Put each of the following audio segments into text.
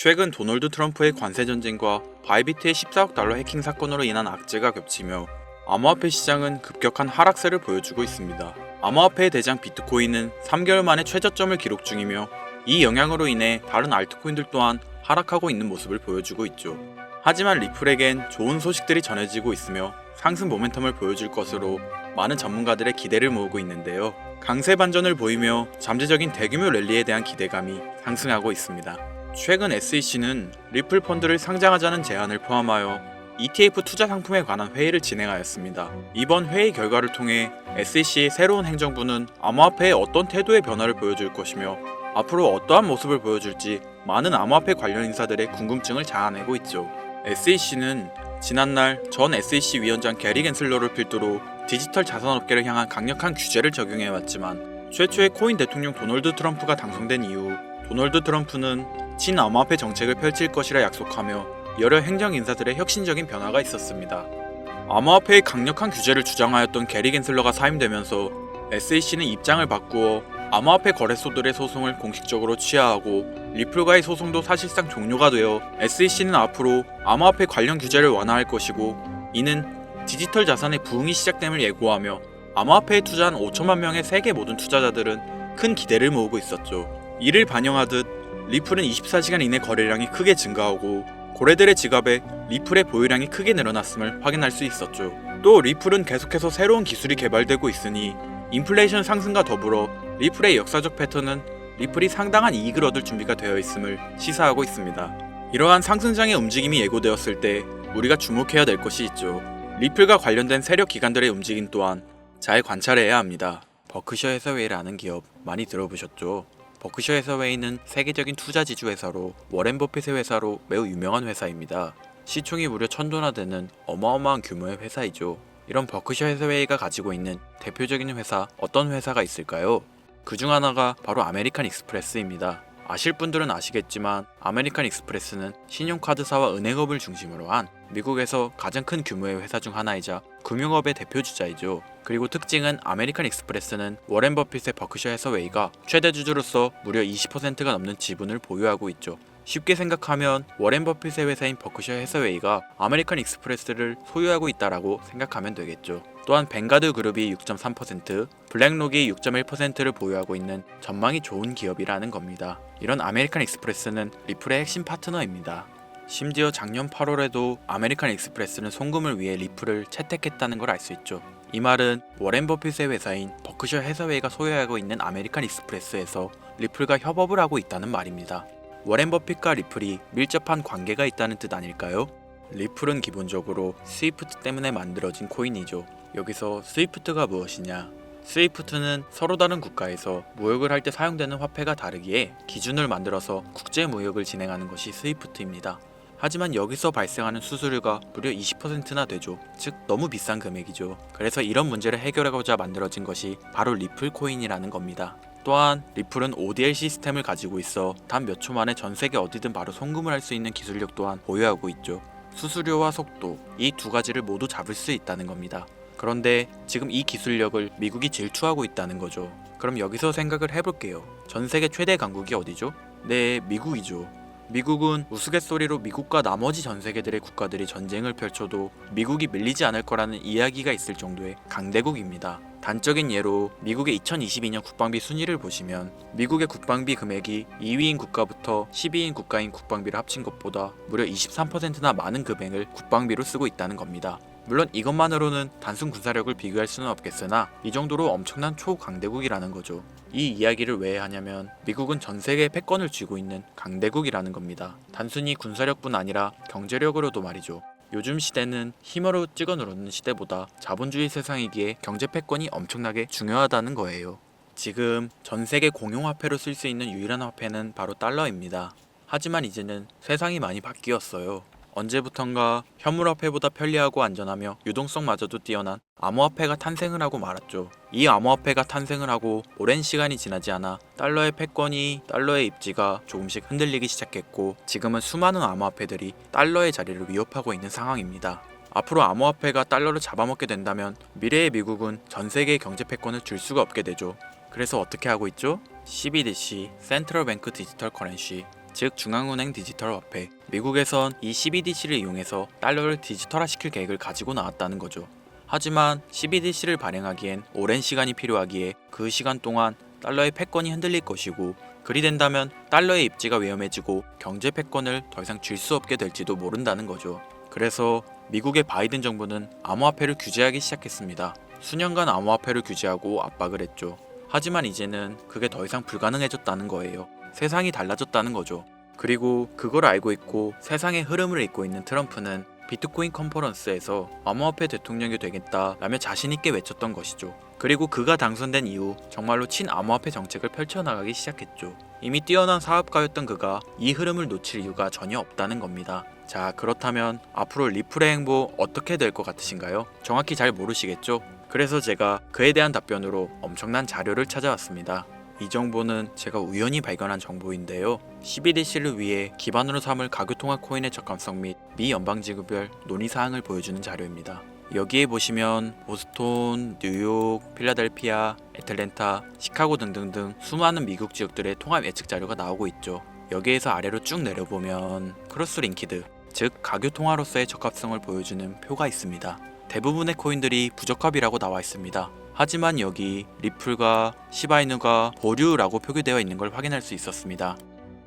최근 도널드 트럼프의 관세 전쟁과 바이비트의 14억 달러 해킹 사건으로 인한 악재가 겹치며 암호화폐 시장은 급격한 하락세를 보여주고 있습니다. 암호화폐의 대장 비트코인은 3개월 만에 최저점을 기록 중이며 이 영향으로 인해 다른 알트코인들 또한 하락하고 있는 모습을 보여주고 있죠. 하지만 리플에겐 좋은 소식들이 전해지고 있으며 상승 모멘텀을 보여줄 것으로 많은 전문가들의 기대를 모으고 있는데요. 강세 반전을 보이며 잠재적인 대규모 랠리에 대한 기대감이 상승하고 있습니다. 최근 SEC는 리플 펀드를 상장하자는 제안을 포함하여 ETF 투자 상품에 관한 회의를 진행하였습니다. 이번 회의 결과를 통해 SEC의 새로운 행정부는 암호화폐에 어떤 태도의 변화를 보여줄 것이며 앞으로 어떠한 모습을 보여줄지 많은 암호화폐 관련 인사들의 궁금증을 자아내고 있죠. SEC는 지난날 전 SEC 위원장 게리 겐슬러를 필두로 디지털 자산업계를 향한 강력한 규제를 적용해왔지만 최초의 코인 대통령 도널드 트럼프가 당선된 이후 도널드 트럼프는 친암호화폐 정책을 펼칠 것이라 약속하며 여러 행정 인사들의 혁신적인 변화가 있었습니다. 암호화폐의 강력한 규제를 주장하였던 게리 겐슬러가 사임되면서 SEC는 입장을 바꾸어 암호화폐 거래소들의 소송을 공식적으로 취하하고 리플과의 소송도 사실상 종료가 되어 SEC는 앞으로 암호화폐 관련 규제를 완화할 것이고 이는 디지털 자산의 부흥이 시작됨을 예고하며 암호화폐에 투자한 5천만 명의 세계 모든 투자자들은 큰 기대를 모으고 있었죠. 이를 반영하듯 리플은 24시간 이내 거래량이 크게 증가하고 고래들의 지갑에 리플의 보유량이 크게 늘어났음을 확인할 수 있었죠. 또 리플은 계속해서 새로운 기술이 개발되고 있으니 인플레이션 상승과 더불어 리플의 역사적 패턴은 리플이 상당한 이익을 얻을 준비가 되어 있음을 시사하고 있습니다. 이러한 상승장의 움직임이 예고되었을 때 우리가 주목해야 될 것이 있죠. 리플과 관련된 세력 기관들의 움직임 또한 잘 관찰해야 합니다. 버크셔 해서웨이라는 기업 많이 들어보셨죠? 버크셔 해서웨이는 세계적인 투자 지주 회사로 워렌 버핏의 회사로 매우 유명한 회사입니다. 시총이 무려 1000조나 되는 어마어마한 규모의 회사이죠. 이런 버크셔 해서웨이가 가지고 있는 대표적인 회사 어떤 회사가 있을까요? 그 중 하나가 바로 아메리칸 익스프레스입니다. 아실 분들은 아시겠지만 아메리칸 익스프레스는 신용카드사와 은행업을 중심으로 한 미국에서 가장 큰 규모의 회사 중 하나이자 금융업의 대표 주자이죠. 그리고 특징은 아메리칸 익스프레스는 워렌 버핏의 버크셔 해서웨이가 최대 주주로서 무려 20%가 넘는 지분을 보유하고 있죠. 쉽게 생각하면 워렌 버핏의 회사인 버크셔 해서웨이가 아메리칸 익스프레스를 소유하고 있다라고 생각하면 되겠죠. 또한 뱅가드 그룹이 6.3%, 블랙록이 6.1%를 보유하고 있는 전망이 좋은 기업이라는 겁니다. 이런 아메리칸 익스프레스는 리플의 핵심 파트너입니다. 심지어 작년 8월에도 아메리칸 익스프레스는 송금을 위해 리플을 채택했다는 걸 알 수 있죠. 이 말은 워렌 버핏의 회사인 버크셔 해서웨이가 소유하고 있는 아메리칸 익스프레스에서 리플과 협업을 하고 있다는 말입니다. 워렌 버핏과 리플이 밀접한 관계가 있다는 뜻 아닐까요? 리플은 기본적으로 스위프트 때문에 만들어진 코인이죠. 여기서 스위프트가 무엇이냐? 스위프트는 서로 다른 국가에서 무역을 할 때 사용되는 화폐가 다르기에 기준을 만들어서 국제 무역을 진행하는 것이 스위프트입니다. 하지만 여기서 발생하는 수수료가 무려 20%나 되죠. 즉 너무 비싼 금액이죠. 그래서 이런 문제를 해결하고자 만들어진 것이 바로 리플 코인이라는 겁니다. 또한 리플은 ODL 시스템을 가지고 있어 단 몇 초 만에 전 세계 어디든 바로 송금을 할 수 있는 기술력 또한 보유하고 있죠. 수수료와 속도, 이 두 가지를 모두 잡을 수 있다는 겁니다. 그런데 지금 이 기술력을 미국이 질투하고 있다는 거죠. 그럼 여기서 생각을 해볼게요. 전 세계 최대 강국이 어디죠? 네, 미국이죠. 미국은 우스갯소리로 미국과 나머지 전 세계들의 국가들이 전쟁을 펼쳐도 미국이 밀리지 않을 거라는 이야기가 있을 정도의 강대국입니다. 단적인 예로 미국의 2022년 국방비 순위를 보시면 미국의 국방비 금액이 2위인 국가부터 10위인 국가인 국방비를 합친 것보다 무려 23%나 많은 금액을 국방비로 쓰고 있다는 겁니다. 물론 이것만으로는 단순 군사력을 비교할 수는 없겠으나 이 정도로 엄청난 초강대국이라는 거죠. 이 이야기를 왜 하냐면 미국은 전 세계의 패권을 쥐고 있는 강대국이라는 겁니다. 단순히 군사력뿐 아니라 경제력으로도 말이죠. 요즘 시대는 힘으로 찍어 누르는 시대보다 자본주의 세상이기에 경제 패권이 엄청나게 중요하다는 거예요. 지금 전 세계 공용화폐로 쓸 수 있는 유일한 화폐는 바로 달러입니다. 하지만 이제는 세상이 많이 바뀌었어요. 언제부턴가 현물화폐보다 편리하고 안전하며 유동성마저도 뛰어난 암호화폐가 탄생을 하고 말았죠. 이 암호화폐가 탄생을 하고 오랜 시간이 지나지 않아 달러의 패권이 달러의 입지가 조금씩 흔들리기 시작했고 지금은 수많은 암호화폐들이 달러의 자리를 위협하고 있는 상황입니다. 앞으로 암호화폐가 달러를 잡아먹게 된다면 미래의 미국은 전 세계의 경제 패권을 줄 수가 없게 되죠. 그래서 어떻게 하고 있죠? CBDC, 센트럴 뱅크 디지털 커런시, 즉 중앙은행 디지털 화폐. 미국에선 이 CBDC를 이용해서 달러를 디지털화시킬 계획을 가지고 나왔다는 거죠. 하지만 CBDC를 발행하기엔 오랜 시간이 필요하기에 그 시간 동안 달러의 패권이 흔들릴 것이고, 그리 된다면 달러의 입지가 위험해지고 경제 패권을 더 이상 쥘 수 없게 될지도 모른다는 거죠. 그래서 미국의 바이든 정부는 암호화폐를 규제하기 시작했습니다. 수년간 암호화폐를 규제하고 압박을 했죠. 하지만 이제는 그게 더 이상 불가능해졌다는 거예요. 세상이 달라졌다는 거죠. 그리고 그걸 알고 있고 세상의 흐름을 읽고 있는 트럼프는 비트코인 컨퍼런스에서 암호화폐 대통령이 되겠다라며 자신있게 외쳤던 것이죠. 그리고 그가 당선된 이후 정말로 친암호화폐 정책을 펼쳐나가기 시작했죠. 이미 뛰어난 사업가였던 그가 이 흐름을 놓칠 이유가 전혀 없다는 겁니다. 자, 그렇다면 앞으로 리플의 행보 어떻게 될 것 같으신가요? 정확히 잘 모르시겠죠? 그래서 제가 그에 대한 답변으로 엄청난 자료를 찾아왔습니다. 이 정보는 제가 우연히 발견한 정보인데요. CBDC를 위해 기반으로 삼을 가교통화 코인의 적합성 및 미 연방지구별 논의사항을 보여주는 자료입니다. 여기에 보시면 보스톤, 뉴욕, 필라델피아, 애틀랜타, 시카고 등등등 수많은 미국 지역들의 통합 예측 자료가 나오고 있죠. 여기에서 아래로 쭉 내려보면 크로스링키드, 즉 가교통화로서의 적합성을 보여주는 표가 있습니다. 대부분의 코인들이 부적합이라고 나와 있습니다. 하지만 여기 리플과 시바이누가 보류라고 표기되어 있는 걸 확인할 수 있었습니다.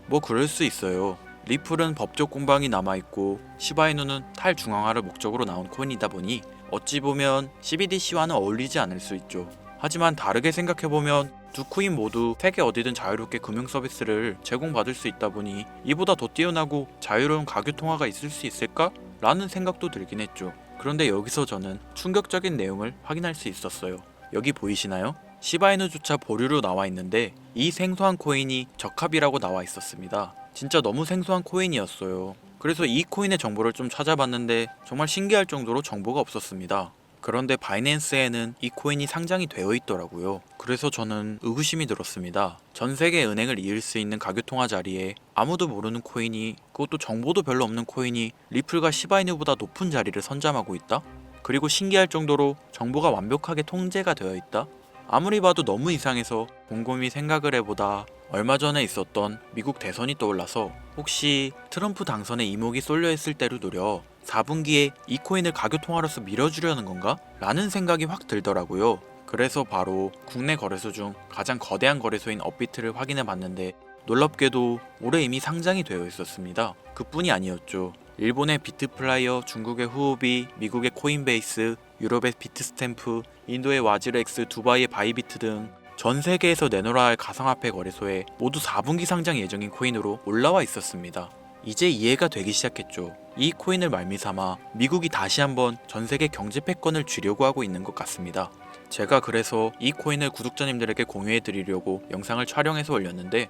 뭐 그럴 수 있어요. 리플은 법적 공방이 남아있고 시바이누는 탈중앙화를 목적으로 나온 코인이다 보니 어찌 보면 CBDC와는 어울리지 않을 수 있죠. 하지만 다르게 생각해보면 두 코인 모두 세계 어디든 자유롭게 금융 서비스를 제공받을 수 있다 보니 이보다 더 뛰어나고 자유로운 가교통화가 있을 수 있을까? 라는 생각도 들긴 했죠. 그런데 여기서 저는 충격적인 내용을 확인할 수 있었어요. 여기 보이시나요? 시바이누조차 보류로 나와 있는데 이 생소한 코인이 적합이라고 나와 있었습니다. 진짜 너무 생소한 코인이었어요. 그래서 이 코인의 정보를 좀 찾아봤는데 정말 신기할 정도로 정보가 없었습니다. 그런데 바이낸스에는 이 코인이 상장이 되어 있더라고요. 그래서 저는 의구심이 들었습니다. 전 세계 은행을 이을 수 있는 가교통화 자리에 아무도 모르는 코인이, 그것도 정보도 별로 없는 코인이 리플과 시바이누보다 높은 자리를 선점하고 있다? 그리고 신기할 정도로 정보가 완벽하게 통제가 되어 있다? 아무리 봐도 너무 이상해서 곰곰이 생각을 해보다 얼마 전에 있었던 미국 대선이 떠올라서 혹시 트럼프 당선에 이목이 쏠려 있을 때를 노려 4분기에 이 코인을 가교통화로서 밀어주려는 건가? 라는 생각이 확 들더라고요. 그래서 바로 국내 거래소 중 가장 거대한 거래소인 업비트를 확인해 봤는데 놀랍게도 올해 이미 상장이 되어 있었습니다. 그뿐이 아니었죠. 일본의 비트플라이어, 중국의 후오비, 미국의 코인베이스, 유럽의 비트스탬프, 인도의 와즈렉스, 두바이의 바이비트 등 전 세계에서 내놓아야 할 가상화폐 거래소에 모두 4분기 상장 예정인 코인으로 올라와 있었습니다. 이제 이해가 되기 시작했죠. 이 코인을 말미삼아 미국이 다시 한번 전 세계 경제 패권을 쥐려고 하고 있는 것 같습니다. 제가 그래서 이 코인을 구독자님들에게 공유해 드리려고 영상을 촬영해서 올렸는데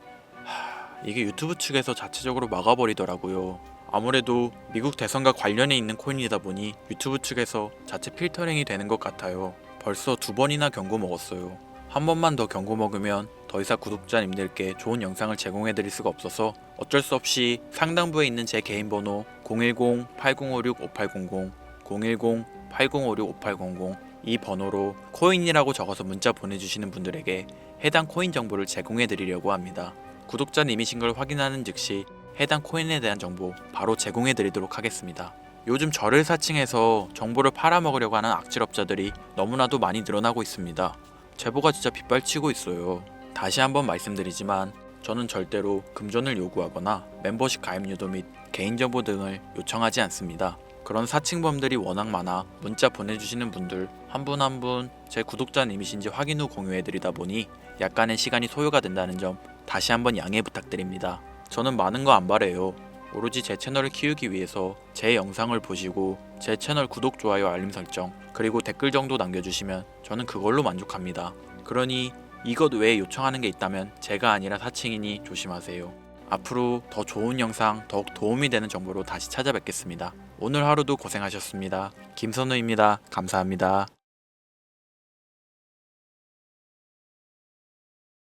이게 유튜브 측에서 자체적으로 막아버리더라고요. 아무래도 미국 대선과 관련해 있는 코인이다 보니 유튜브 측에서 자체 필터링이 되는 것 같아요. 벌써 2번이나 경고 먹었어요. 한 번만 더 경고 먹으면 더 이상 구독자님들께 좋은 영상을 제공해 드릴 수가 없어서 어쩔 수 없이 상단부에 있는 제 개인 번호 010-8056-5800, 010-8056-5800 이 번호로 코인이라고 적어서 문자 보내주시는 분들에게 해당 코인 정보를 제공해 드리려고 합니다. 구독자님이신 걸 확인하는 즉시 해당 코인에 대한 정보 바로 제공해 드리도록 하겠습니다. 요즘 저를 사칭해서 정보를 팔아먹으려고 하는 악질업자들이 너무나도 많이 늘어나고 있습니다. 제보가 진짜 빗발치고 있어요. 다시 한번 말씀드리지만 저는 절대로 금전을 요구하거나 멤버십 가입 유도 및 개인정보 등을 요청하지 않습니다. 그런 사칭범들이 워낙 많아 문자 보내주시는 분들 한 분 한 분 제 구독자님이신지 확인 후 공유해드리다 보니 약간의 시간이 소요가 된다는 점 다시 한번 양해 부탁드립니다. 저는 많은 거 안 바래요. 오로지 제 채널을 키우기 위해서 제 영상을 보시고 제 채널 구독, 좋아요, 알림 설정 그리고 댓글 정도 남겨주시면 저는 그걸로 만족합니다. 그러니 이것 외에 요청하는 게 있다면 제가 아니라 사칭이니 조심하세요. 앞으로 더 좋은 영상, 더욱 도움이 되는 정보로 다시 찾아뵙겠습니다. 오늘 하루도 고생하셨습니다. 김선우입니다. 감사합니다.